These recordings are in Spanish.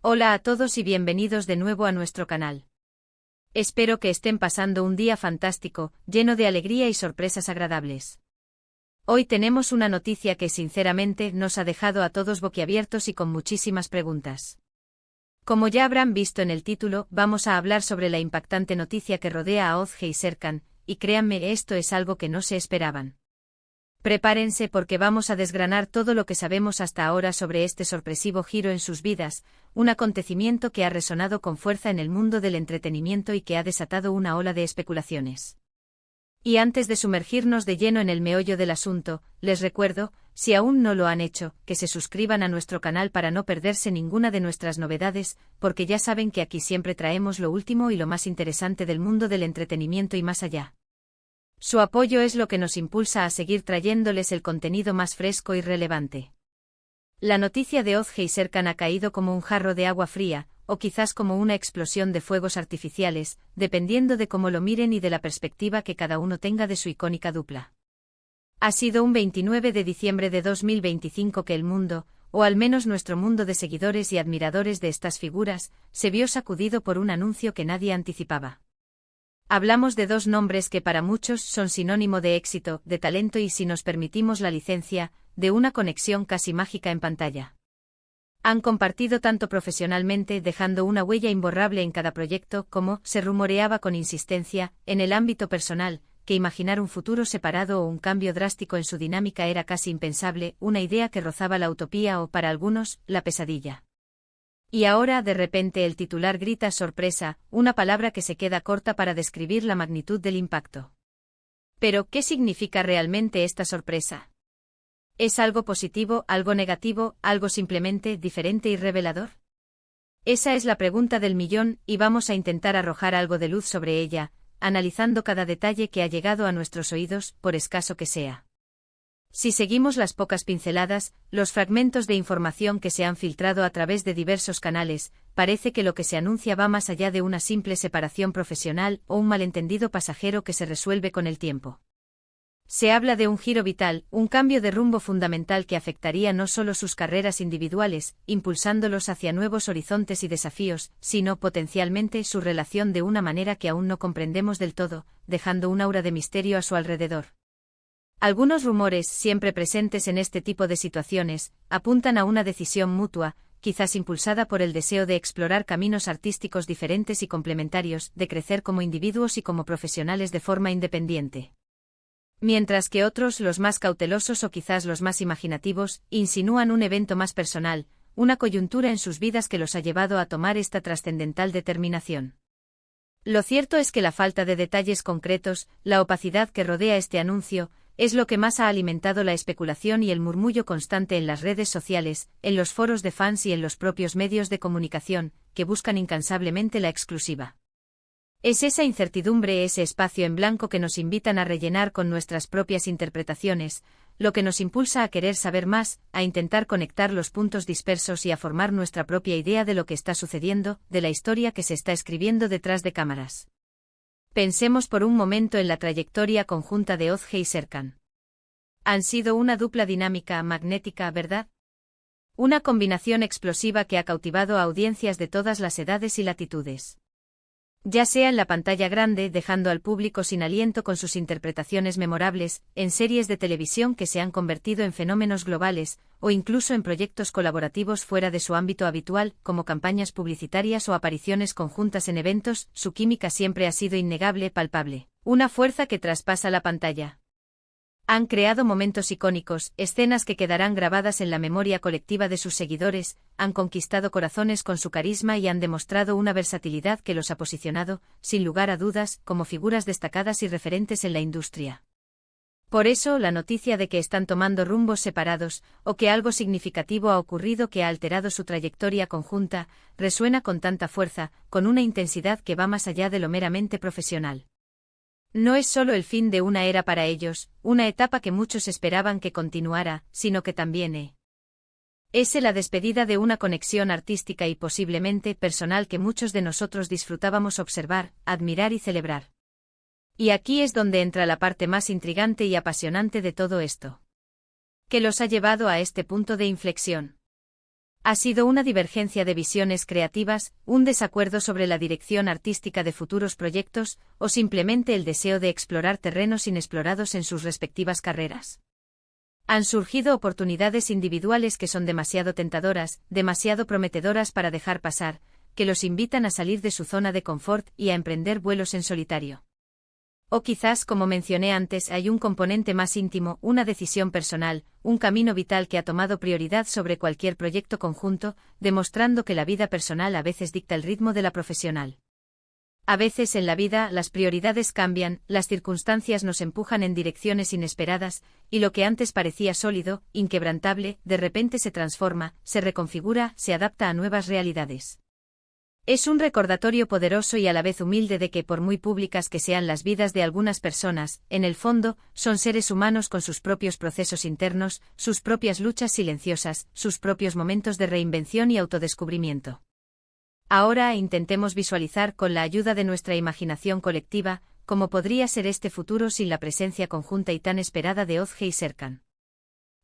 Hola a todos y bienvenidos de nuevo a nuestro canal. Espero que estén pasando un día fantástico, lleno de alegría y sorpresas agradables. Hoy tenemos una noticia que sinceramente nos ha dejado a todos boquiabiertos y con muchísimas preguntas. Como ya habrán visto en el título, vamos a hablar sobre la impactante noticia que rodea a Ozge y Serkan, y créanme, esto es algo que no se esperaban. Prepárense porque vamos a desgranar todo lo que sabemos hasta ahora sobre este sorpresivo giro en sus vidas, un acontecimiento que ha resonado con fuerza en el mundo del entretenimiento y que ha desatado una ola de especulaciones. Y antes de sumergirnos de lleno en el meollo del asunto, les recuerdo, si aún no lo han hecho, que se suscriban a nuestro canal para no perderse ninguna de nuestras novedades, porque ya saben que aquí siempre traemos lo último y lo más interesante del mundo del entretenimiento y más allá. Su apoyo es lo que nos impulsa a seguir trayéndoles el contenido más fresco y relevante. La noticia de Ozge y Serkan ha caído como un jarro de agua fría, o quizás como una explosión de fuegos artificiales, dependiendo de cómo lo miren y de la perspectiva que cada uno tenga de su icónica dupla. Ha sido un 29 de diciembre de 2025 que el mundo, o al menos nuestro mundo de seguidores y admiradores de estas figuras, se vio sacudido por un anuncio que nadie anticipaba. Hablamos de dos nombres que para muchos son sinónimo de éxito, de talento y, si nos permitimos la licencia, de una conexión casi mágica en pantalla. Han compartido tanto profesionalmente, dejando una huella imborrable en cada proyecto, como, se rumoreaba con insistencia, en el ámbito personal, que imaginar un futuro separado o un cambio drástico en su dinámica era casi impensable, una idea que rozaba la utopía o, para algunos, la pesadilla. Y ahora, de repente, el titular grita sorpresa, una palabra que se queda corta para describir la magnitud del impacto. Pero, ¿qué significa realmente esta sorpresa? ¿Es algo positivo, algo negativo, algo simplemente diferente y revelador? Esa es la pregunta del millón, y vamos a intentar arrojar algo de luz sobre ella, analizando cada detalle que ha llegado a nuestros oídos, por escaso que sea. Si seguimos las pocas pinceladas, los fragmentos de información que se han filtrado a través de diversos canales, parece que lo que se anuncia va más allá de una simple separación profesional o un malentendido pasajero que se resuelve con el tiempo. Se habla de un giro vital, un cambio de rumbo fundamental que afectaría no solo sus carreras individuales, impulsándolos hacia nuevos horizontes y desafíos, sino potencialmente su relación de una manera que aún no comprendemos del todo, dejando un aura de misterio a su alrededor. Algunos rumores, siempre presentes en este tipo de situaciones, apuntan a una decisión mutua, quizás impulsada por el deseo de explorar caminos artísticos diferentes y complementarios, de crecer como individuos y como profesionales de forma independiente. Mientras que otros, los más cautelosos o quizás los más imaginativos, insinúan un evento más personal, una coyuntura en sus vidas que los ha llevado a tomar esta trascendental determinación. Lo cierto es que la falta de detalles concretos, la opacidad que rodea este anuncio, es lo que más ha alimentado la especulación y el murmullo constante en las redes sociales, en los foros de fans y en los propios medios de comunicación, que buscan incansablemente la exclusiva. Es esa incertidumbre, ese espacio en blanco que nos invitan a rellenar con nuestras propias interpretaciones, lo que nos impulsa a querer saber más, a intentar conectar los puntos dispersos y a formar nuestra propia idea de lo que está sucediendo, de la historia que se está escribiendo detrás de cámaras. Pensemos por un momento en la trayectoria conjunta de Ozge y Serkan. Han sido una dupla dinámica, magnética, ¿verdad? Una combinación explosiva que ha cautivado a audiencias de todas las edades y latitudes. Ya sea en la pantalla grande, dejando al público sin aliento con sus interpretaciones memorables, en series de televisión que se han convertido en fenómenos globales, o incluso en proyectos colaborativos fuera de su ámbito habitual, como campañas publicitarias o apariciones conjuntas en eventos, su química siempre ha sido innegable, palpable. Una fuerza que traspasa la pantalla. Han creado momentos icónicos, escenas que quedarán grabadas en la memoria colectiva de sus seguidores, han conquistado corazones con su carisma y han demostrado una versatilidad que los ha posicionado, sin lugar a dudas, como figuras destacadas y referentes en la industria. Por eso, la noticia de que están tomando rumbos separados, o que algo significativo ha ocurrido que ha alterado su trayectoria conjunta, resuena con tanta fuerza, con una intensidad que va más allá de lo meramente profesional. No es solo el fin de una era para ellos, una etapa que muchos esperaban que continuara, sino que también es la despedida de una conexión artística y posiblemente personal que muchos de nosotros disfrutábamos observar, admirar y celebrar. Y aquí es donde entra la parte más intrigante y apasionante de todo esto. ¿Qué los ha llevado a este punto de inflexión? Ha sido una divergencia de visiones creativas, un desacuerdo sobre la dirección artística de futuros proyectos, o simplemente el deseo de explorar terrenos inexplorados en sus respectivas carreras. Han surgido oportunidades individuales que son demasiado tentadoras, demasiado prometedoras para dejar pasar, que los invitan a salir de su zona de confort y a emprender vuelos en solitario. O quizás, como mencioné antes, hay un componente más íntimo, una decisión personal, un camino vital que ha tomado prioridad sobre cualquier proyecto conjunto, demostrando que la vida personal a veces dicta el ritmo de la profesional. A veces en la vida las prioridades cambian, las circunstancias nos empujan en direcciones inesperadas, y lo que antes parecía sólido, inquebrantable, de repente se transforma, se reconfigura, se adapta a nuevas realidades. Es un recordatorio poderoso y a la vez humilde de que por muy públicas que sean las vidas de algunas personas, en el fondo, son seres humanos con sus propios procesos internos, sus propias luchas silenciosas, sus propios momentos de reinvención y autodescubrimiento. Ahora intentemos visualizar con la ayuda de nuestra imaginación colectiva, cómo podría ser este futuro sin la presencia conjunta y tan esperada de Ozge y Serkan.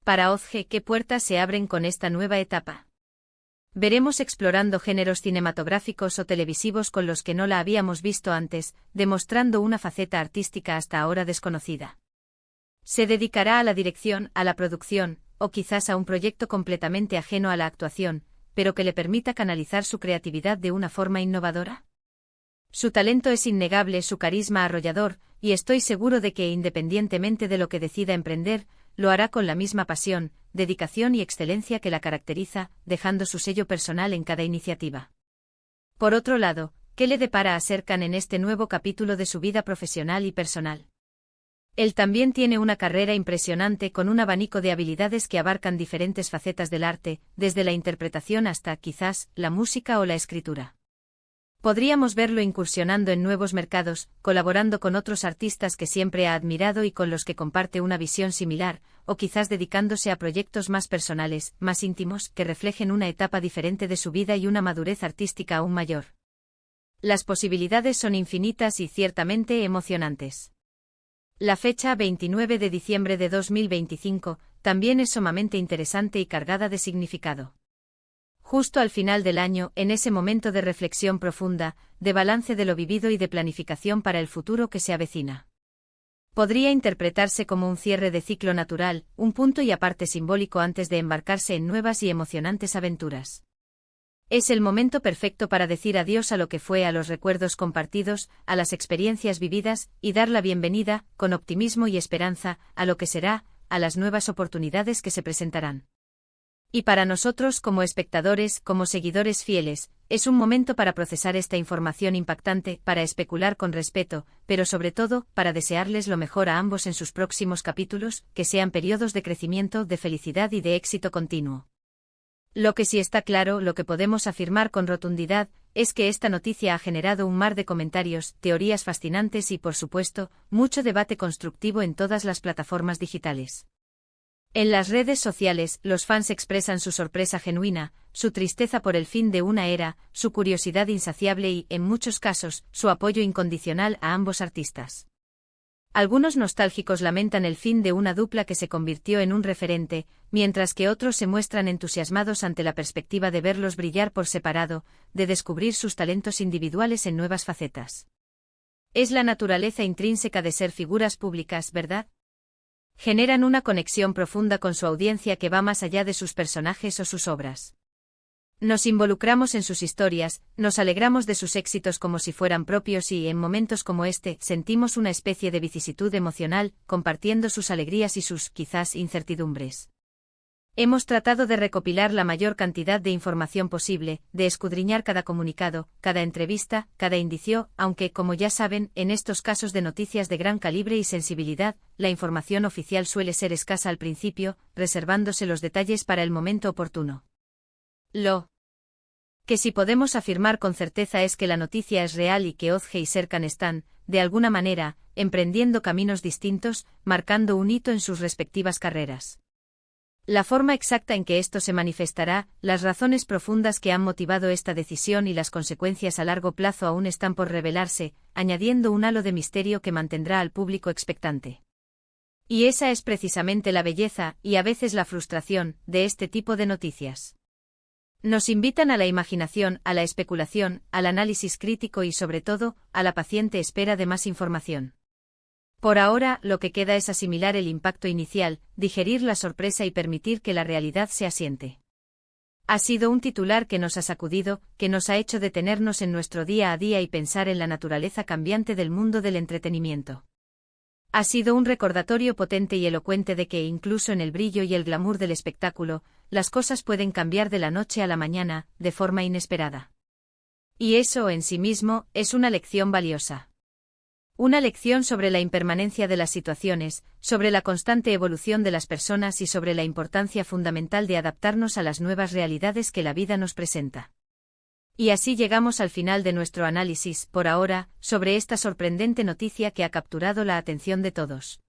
Para Ozge, ¿qué puertas se abren con esta nueva etapa? Veremos explorando géneros cinematográficos o televisivos con los que no la habíamos visto antes, demostrando una faceta artística hasta ahora desconocida. Se dedicará a la dirección, a la producción, o quizás a un proyecto completamente ajeno a la actuación, pero que le permita canalizar su creatividad de una forma innovadora. Su talento es innegable, su carisma arrollador, y estoy seguro de que independientemente de lo que decida emprender, lo hará con la misma pasión, dedicación y excelencia que la caracteriza, dejando su sello personal en cada iniciativa. Por otro lado, ¿qué le depara a Serkan en este nuevo capítulo de su vida profesional y personal? Él también tiene una carrera impresionante con un abanico de habilidades que abarcan diferentes facetas del arte, desde la interpretación hasta, quizás, la música o la escritura. Podríamos verlo incursionando en nuevos mercados, colaborando con otros artistas que siempre ha admirado y con los que comparte una visión similar, o quizás dedicándose a proyectos más personales, más íntimos, que reflejen una etapa diferente de su vida y una madurez artística aún mayor. Las posibilidades son infinitas y ciertamente emocionantes. La fecha 29 de diciembre de 2025 también es sumamente interesante y cargada de significado. Justo al final del año, en ese momento de reflexión profunda, de balance de lo vivido y de planificación para el futuro que se avecina. Podría interpretarse como un cierre de ciclo natural, un punto y aparte simbólico antes de embarcarse en nuevas y emocionantes aventuras. Es el momento perfecto para decir adiós a lo que fue, a los recuerdos compartidos, a las experiencias vividas, y dar la bienvenida, con optimismo y esperanza, a lo que será, a las nuevas oportunidades que se presentarán. Y para nosotros como espectadores, como seguidores fieles, es un momento para procesar esta información impactante, para especular con respeto, pero sobre todo, para desearles lo mejor a ambos en sus próximos capítulos, que sean periodos de crecimiento, de felicidad y de éxito continuo. Lo que sí está claro, lo que podemos afirmar con rotundidad, es que esta noticia ha generado un mar de comentarios, teorías fascinantes y, por supuesto, mucho debate constructivo en todas las plataformas digitales. En las redes sociales, los fans expresan su sorpresa genuina, su tristeza por el fin de una era, su curiosidad insaciable y, en muchos casos, su apoyo incondicional a ambos artistas. Algunos nostálgicos lamentan el fin de una dupla que se convirtió en un referente, mientras que otros se muestran entusiasmados ante la perspectiva de verlos brillar por separado, de descubrir sus talentos individuales en nuevas facetas. Es la naturaleza intrínseca de ser figuras públicas, ¿verdad? Generan una conexión profunda con su audiencia que va más allá de sus personajes o sus obras. Nos involucramos en sus historias, nos alegramos de sus éxitos como si fueran propios y, en momentos como este, sentimos una especie de vicisitud emocional, compartiendo sus alegrías y sus, quizás, incertidumbres. Hemos tratado de recopilar la mayor cantidad de información posible, de escudriñar cada comunicado, cada entrevista, cada indicio, aunque, como ya saben, en estos casos de noticias de gran calibre y sensibilidad, la información oficial suele ser escasa al principio, reservándose los detalles para el momento oportuno. Lo que sí podemos afirmar con certeza es que la noticia es real y que Ozge y Serkan están, de alguna manera, emprendiendo caminos distintos, marcando un hito en sus respectivas carreras. La forma exacta en que esto se manifestará, las razones profundas que han motivado esta decisión y las consecuencias a largo plazo aún están por revelarse, añadiendo un halo de misterio que mantendrá al público expectante. Y esa es precisamente la belleza, y a veces la frustración, de este tipo de noticias. Nos invitan a la imaginación, a la especulación, al análisis crítico y sobre todo, a la paciente espera de más información. Por ahora, lo que queda es asimilar el impacto inicial, digerir la sorpresa y permitir que la realidad se asiente. Ha sido un titular que nos ha sacudido, que nos ha hecho detenernos en nuestro día a día y pensar en la naturaleza cambiante del mundo del entretenimiento. Ha sido un recordatorio potente y elocuente de que incluso en el brillo y el glamour del espectáculo, las cosas pueden cambiar de la noche a la mañana, de forma inesperada. Y eso en sí mismo es una lección valiosa. Una lección sobre la impermanencia de las situaciones, sobre la constante evolución de las personas y sobre la importancia fundamental de adaptarnos a las nuevas realidades que la vida nos presenta. Y así llegamos al final de nuestro análisis, por ahora, sobre esta sorprendente noticia que ha capturado la atención de todos.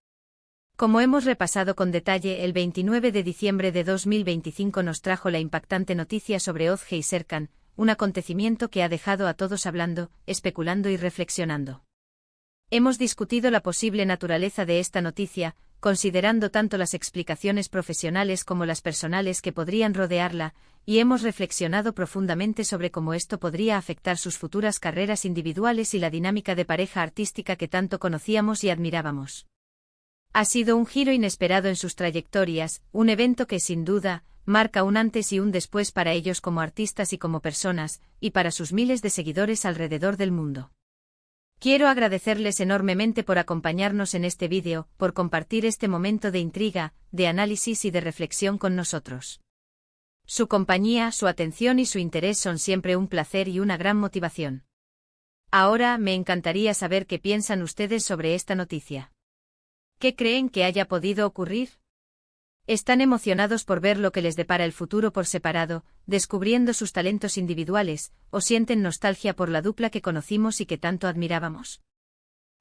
Como hemos repasado con detalle, el 29 de diciembre de 2025 nos trajo la impactante noticia sobre Ozge y Serkan, un acontecimiento que ha dejado a todos hablando, especulando y reflexionando. Hemos discutido la posible naturaleza de esta noticia, considerando tanto las explicaciones profesionales como las personales que podrían rodearla, y hemos reflexionado profundamente sobre cómo esto podría afectar sus futuras carreras individuales y la dinámica de pareja artística que tanto conocíamos y admirábamos. Ha sido un giro inesperado en sus trayectorias, un evento que sin duda marca un antes y un después para ellos como artistas y como personas, y para sus miles de seguidores alrededor del mundo. Quiero agradecerles enormemente por acompañarnos en este vídeo, por compartir este momento de intriga, de análisis y de reflexión con nosotros. Su compañía, su atención y su interés son siempre un placer y una gran motivación. Ahora me encantaría saber qué piensan ustedes sobre esta noticia. ¿Qué creen que haya podido ocurrir? ¿Están emocionados por ver lo que les depara el futuro por separado, descubriendo sus talentos individuales, o sienten nostalgia por la dupla que conocimos y que tanto admirábamos?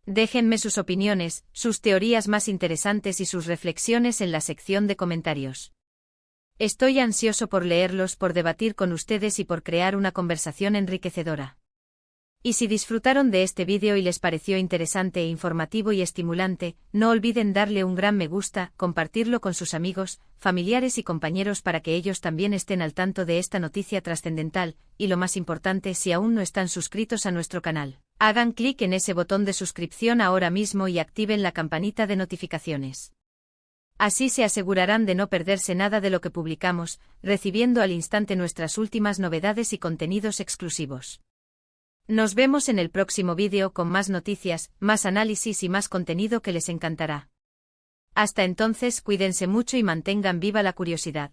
Déjenme sus opiniones, sus teorías más interesantes y sus reflexiones en la sección de comentarios. Estoy ansioso por leerlos, por debatir con ustedes y por crear una conversación enriquecedora. Y si disfrutaron de este vídeo y les pareció interesante e informativo y estimulante, no olviden darle un gran me gusta, compartirlo con sus amigos, familiares y compañeros para que ellos también estén al tanto de esta noticia trascendental, y lo más importante, si aún no están suscritos a nuestro canal, hagan clic en ese botón de suscripción ahora mismo y activen la campanita de notificaciones. Así se asegurarán de no perderse nada de lo que publicamos, recibiendo al instante nuestras últimas novedades y contenidos exclusivos. Nos vemos en el próximo vídeo con más noticias, más análisis y más contenido que les encantará. Hasta entonces, cuídense mucho y mantengan viva la curiosidad.